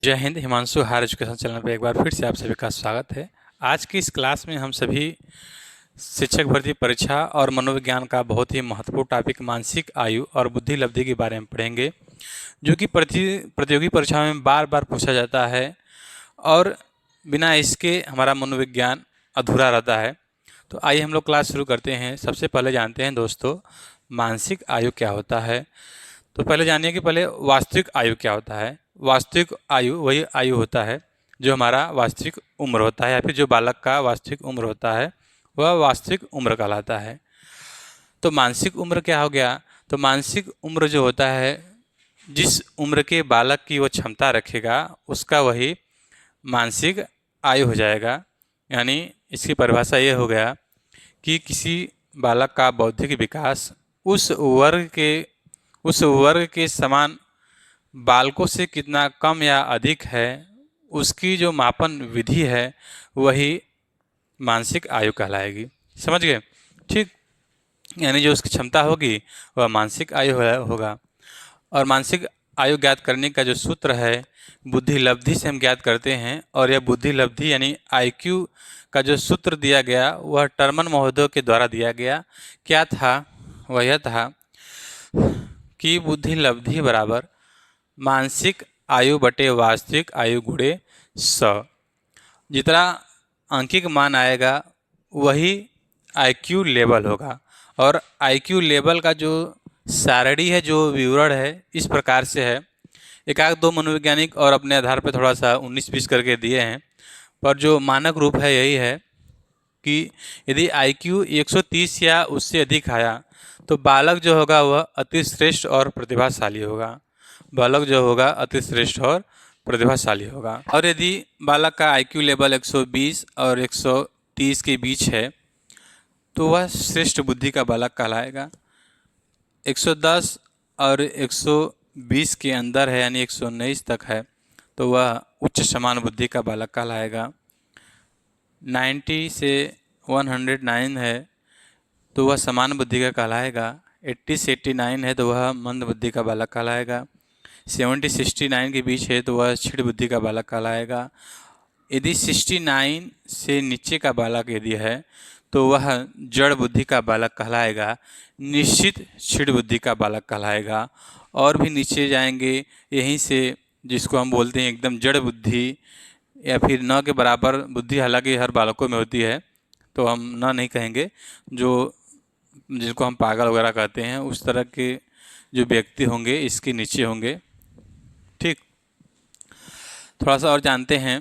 जय हिंद। Himanshu higher education channel पर एक बार फिर से आप सभी का स्वागत है। आज की इस क्लास में हम सभी शिक्षक भर्ती परीक्षा और मनोविज्ञान का बहुत ही महत्वपूर्ण टॉपिक मानसिक आयु और बुद्धि लब्धि के बारे में पढ़ेंगे, जो कि प्रतियोगी परीक्षाओं में बार बार पूछा जाता है और बिना इसके हमारा मनोविज्ञान अधूरा रहता है। तो आइए हम लोग क्लास शुरू करते हैं। सबसे पहले जानते हैं दोस्तों, मानसिक आयु क्या होता है। तो पहले जानिए कि पहले वास्तविक आयु क्या होता है। वास्तविक आयु वही आयु होता है जो हमारा वास्तविक उम्र होता है, या फिर जो बालक का वास्तविक उम्र होता है वह वास्तविक उम्र कहलाता है। तो मानसिक उम्र क्या हो गया? तो मानसिक उम्र जो होता है, जिस उम्र के बालक की वो क्षमता रखेगा उसका वही मानसिक आयु हो जाएगा। यानी इसकी परिभाषा ये हो गया कि किसी बालक का बौद्धिक विकास उस वर्ग के समान बालकों से कितना कम या अधिक है, उसकी जो मापन विधि है वही मानसिक आयु कहलाएगी। समझ गए? ठीक। यानी जो उसकी क्षमता होगी वह मानसिक आयु होगा। और मानसिक आयु ज्ञात करने का जो सूत्र है बुद्धि लब्धि से हम ज्ञात करते हैं। और यह बुद्धि लब्धि यानी आईक्यू का जो सूत्र दिया गया वह टर्मन महोदय के द्वारा दिया गया। क्या था? वह यह था कि बुद्धि लब्धि बराबर मानसिक आयु बटे वास्तविक आयु गुणे 100। जितना अंकिक मान आएगा वही आईक्यू लेवल होगा। और आईक्यू लेवल का जो सारणी है, जो विवरण है, इस प्रकार से है। एक आध दो मनोवैज्ञानिक और अपने आधार पर थोड़ा सा 19-20 करके दिए हैं, पर जो मानक रूप है यही है कि यदि आईक्यू 130 या उससे अधिक आया तो बालक जो होगा वह अति श्रेष्ठ और प्रतिभाशाली होगा। बालक जो होगा अति श्रेष्ठ और प्रतिभाशाली होगा। और यदि बालक का आईक्यू लेवल 120 और 130 के बीच है तो वह श्रेष्ठ बुद्धि का बालक कहलाएगा। 110 और 120 के अंदर है यानी 119 तक है तो वह उच्च समान बुद्धि का बालक कहलाएगा। 90 से 109 है तो वह समान बुद्धि का कहलाएगा। 80 से 89 है तो वह मंद बुद्धि का बालक कहलाएगा। 70-69 के बीच है तो वह क्षीण बुद्धि का बालक कहलाएगा। यदि 69 से नीचे का बालक यदि है तो वह जड़ बुद्धि का बालक कहलाएगा, निश्चित क्षीण बुद्धि का बालक कहलाएगा। और भी नीचे जाएंगे यहीं से, जिसको हम बोलते हैं एकदम जड़ बुद्धि या फिर न के बराबर बुद्धि, हालांकि हर बालकों में होती है तो हम न नहीं कहेंगे, जिनको हम पागल वगैरह कहते हैं, उस तरह के जो व्यक्ति होंगे इसके नीचे होंगे। ठीक। थोड़ा सा और जानते हैं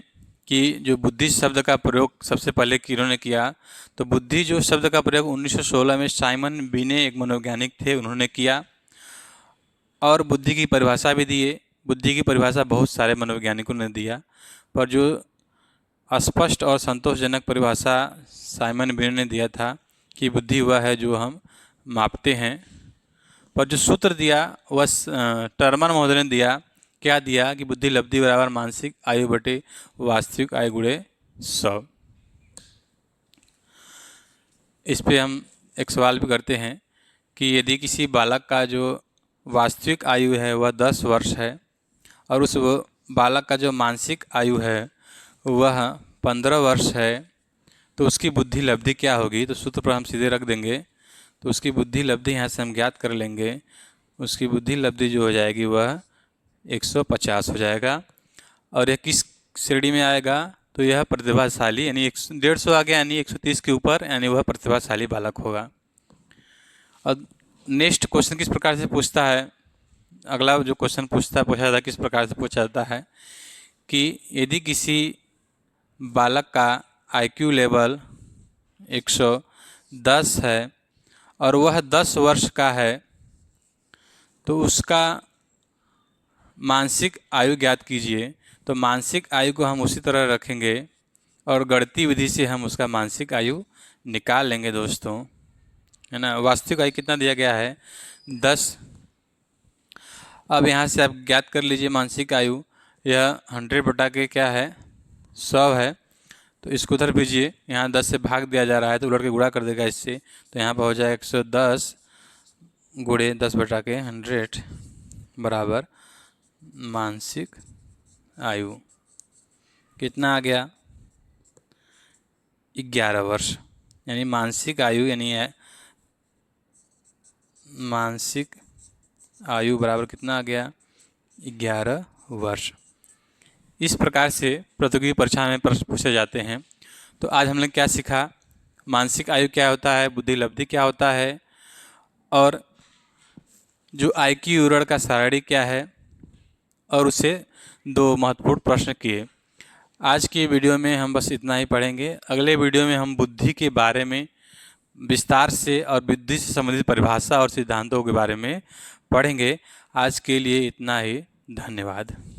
कि जो बुद्धि शब्द का प्रयोग सबसे पहले किन्होंने किया। तो बुद्धि जो शब्द का प्रयोग 1916 में साइमन बिने, एक मनोवैज्ञानिक थे, उन्होंने किया। और बुद्धि की परिभाषा भी दिए। बुद्धि की परिभाषा बहुत सारे मनोवैज्ञानिकों ने दिया, पर जो स्पष्ट और संतोषजनक परिभाषा साइमन बिने ने दिया था कि बुद्धि वह है जो हम मापते हैं। पर जो सूत्र दिया वह टर्मन महोदय ने दिया। क्या दिया कि बुद्धि लब्धि बराबर मानसिक आयु बटे वास्तविक आयु गुणे 100। इस पे हम एक सवाल भी करते हैं कि यदि किसी बालक का जो वास्तविक आयु है वह 10 वर्ष है और उस बालक का जो मानसिक आयु है वह 15 वर्ष है तो उसकी बुद्धि लब्धि क्या होगी? तो सूत्र पर हम सीधे रख देंगे। तो उसकी बुद्धि लब्धि यहाँ से हम ज्ञात कर लेंगे। उसकी बुद्धि लब्धि जो हो जाएगी वह 150 हो जाएगा। और यह किस श्रेणी में आएगा? तो यह प्रतिभाशाली, यानी 150 आ गया, यानी 130 के ऊपर, यानी वह प्रतिभाशाली बालक होगा। और नेक्स्ट क्वेश्चन किस प्रकार से पूछता है? अगला जो क्वेश्चन पूछा जाता है, किस प्रकार से पूछा जाता है कि यदि किसी बालक का आईक्यू लेवल 110 है और वह 10 वर्ष का है तो उसका मानसिक आयु ज्ञात कीजिए। तो मानसिक आयु को हम उसी तरह रखेंगे और गणितीय विधि से हम उसका मानसिक आयु निकाल लेंगे दोस्तों, है ना। वास्तविक आयु कितना दिया गया है? 10। अब यहाँ से आप ज्ञात कर लीजिए मानसिक आयु। यह 100 बटा के क्या है? 100 है। तो इसको उधर भेजिए, यहाँ 10 से भाग दिया जा रहा है तो उलट के गुणा कर देगा इससे। तो यहाँ पर हो जाएगा 110 गुणे 10 बटा के 100 बराबर मानसिक आयु कितना आ गया? 11 वर्ष। यानी मानसिक आयु मानसिक आयु बराबर कितना आ गया? 11 वर्ष। इस प्रकार से प्रतियोगी परीक्षा में प्रश्न पूछे जाते हैं। तो आज हमने क्या सीखा? मानसिक आयु क्या होता है, बुद्धि लब्धि क्या होता है, और जो IQ यूलर का सारणी क्या है, और उससे 2 महत्वपूर्ण प्रश्न किए। आज की वीडियो में हम बस इतना ही पढ़ेंगे। अगले वीडियो में हम बुद्धि के बारे में विस्तार से और बुद्धि से संबंधित परिभाषा और सिद्धांतों के बारे में पढ़ेंगे। आज के लिए इतना ही। धन्यवाद।